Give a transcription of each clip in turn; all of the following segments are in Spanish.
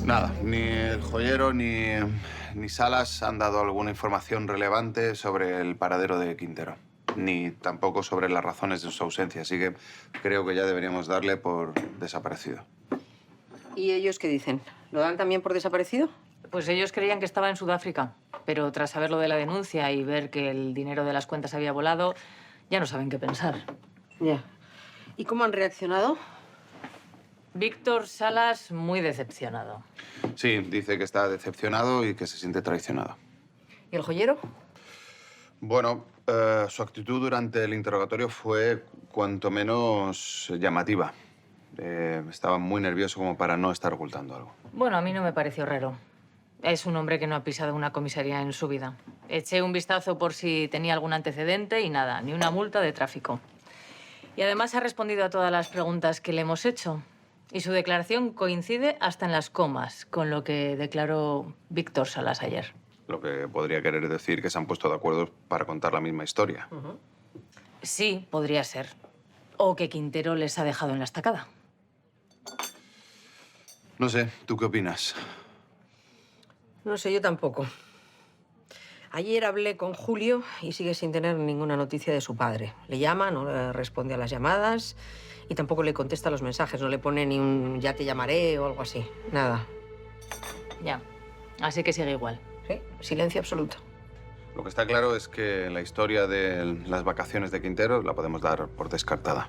Nada, ni el joyero ni Salas han dado alguna información relevante sobre el paradero de Quintero, ni tampoco sobre las razones de su ausencia, así que creo que ya deberíamos darle por desaparecido. ¿Y ellos qué dicen? ¿Lo dan también por desaparecido? Pues ellos creían que estaba en Sudáfrica, pero tras saber lo de la denuncia y ver que el dinero de las cuentas había volado, ya no saben qué pensar. Ya. ¿Y cómo han reaccionado? Víctor Salas, muy decepcionado. Sí, dice que está decepcionado y que se siente traicionado. ¿Y el joyero? Bueno, su actitud durante el interrogatorio fue cuanto menos llamativa. Estaba muy nervioso como para no estar ocultando algo. Bueno, a mí no me pareció raro. Es un hombre que no ha pisado una comisaría en su vida. Eché un vistazo por si tenía algún antecedente y nada, ni una multa de tráfico. Y además ha respondido a todas las preguntas que le hemos hecho. Y su declaración coincide hasta en las comas con lo que declaró Víctor Salas ayer. Lo que podría querer decir que se han puesto de acuerdo para contar la misma historia. Sí, podría ser. O que Quintero les ha dejado en la estacada. No sé, ¿tú qué opinas? No sé, yo tampoco. Ayer hablé con Julio y sigue sin tener ninguna noticia de su padre. Le llama, no le responde a las llamadas y tampoco le contesta los mensajes. No le pone ni un ya te llamaré o algo así. Nada. Ya. Así que sigue igual. Sí, silencio absoluto. Lo que está claro es que la historia de las vacaciones de Quintero la podemos dar por descartada.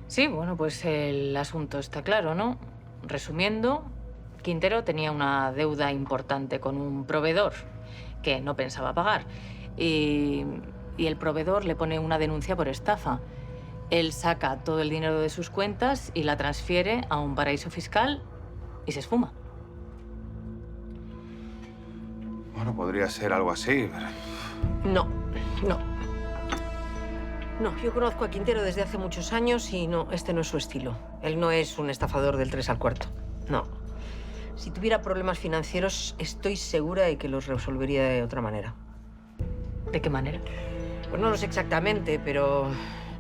Sí, bueno, pues el asunto está claro, ¿no? Resumiendo, Quintero tenía una deuda importante con un proveedor que no pensaba pagar. Y el proveedor le pone una denuncia por estafa. Él saca todo el dinero de sus cuentas y la transfiere a un paraíso fiscal y se esfuma. Bueno, podría ser algo así, pero... No, no. No, yo conozco a Quintero desde hace muchos años y no, este no es su estilo. Él no es un estafador del 3 al cuarto. No. Si tuviera problemas financieros, estoy segura de que los resolvería de otra manera. ¿De qué manera? Pues no lo sé exactamente, pero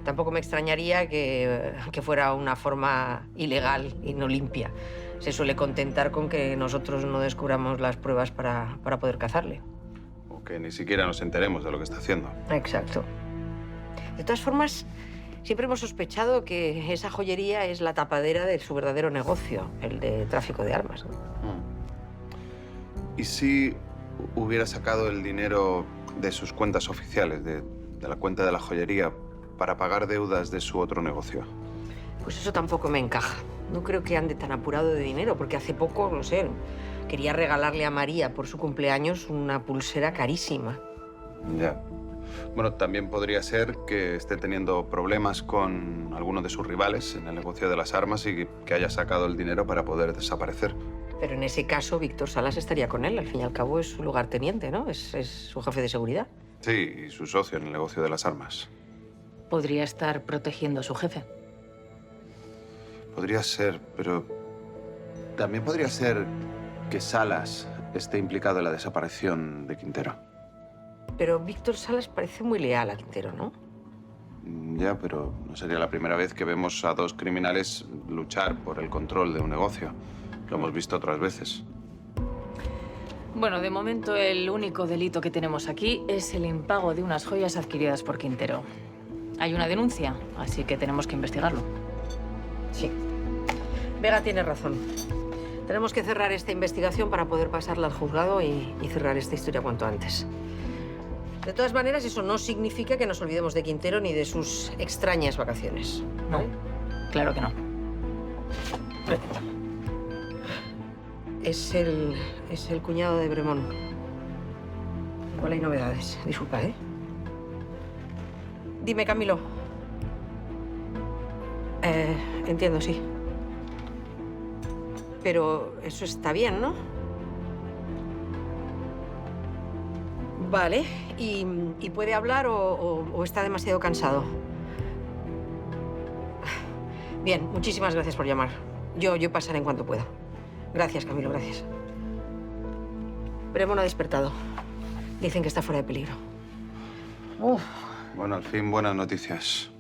tampoco me extrañaría que fuera una forma ilegal y no limpia. Se suele contentar con que nosotros no descubramos las pruebas para poder cazarle. O que ni siquiera nos enteremos de lo que está haciendo. Exacto. De todas formas, siempre hemos sospechado que esa joyería es la tapadera de su verdadero negocio, el de tráfico de armas, ¿no? ¿Y si hubiera sacado el dinero de sus cuentas oficiales, de la cuenta de la joyería, para pagar deudas de su otro negocio? Pues eso tampoco me encaja. No creo que ande tan apurado de dinero, porque hace poco, no sé, quería regalarle a María por su cumpleaños una pulsera carísima. Ya. Bueno, también podría ser que esté teniendo problemas con alguno de sus rivales en el negocio de las armas y que haya sacado el dinero para poder desaparecer. Pero en ese caso, Víctor Salas estaría con él. Al fin y al cabo, es su lugarteniente, ¿no? Es su jefe de seguridad. Sí, y su socio en el negocio de las armas. Podría estar protegiendo a su jefe. Podría ser, pero también podría ser que Salas esté implicado en la desaparición de Quintero. Pero Víctor Salas parece muy leal a Quintero, ¿no? Ya, pero no sería la primera vez que vemos a dos criminales luchar por el control de un negocio. Lo hemos visto otras veces. Bueno, de momento el único delito que tenemos aquí es el impago de unas joyas adquiridas por Quintero. Hay una denuncia, así que tenemos que investigarlo. Sí. Vega tiene razón. Tenemos que cerrar esta investigación para poder pasarla al juzgado y cerrar esta historia cuanto antes. De todas maneras, eso no significa que nos olvidemos de Quintero ni de sus extrañas vacaciones. No, claro que no. Es el cuñado de Bremón. Igual hay novedades. Disculpa, ¿eh? Dime, Camilo. Entiendo, sí. Pero eso está bien, ¿no? Vale. ¿Y puede hablar o está demasiado cansado? Bien, muchísimas gracias por llamar. Yo pasaré en cuanto pueda. Gracias, Camilo, gracias. Bremón ha despertado. Dicen que está fuera de peligro. Bueno, al fin, buenas noticias.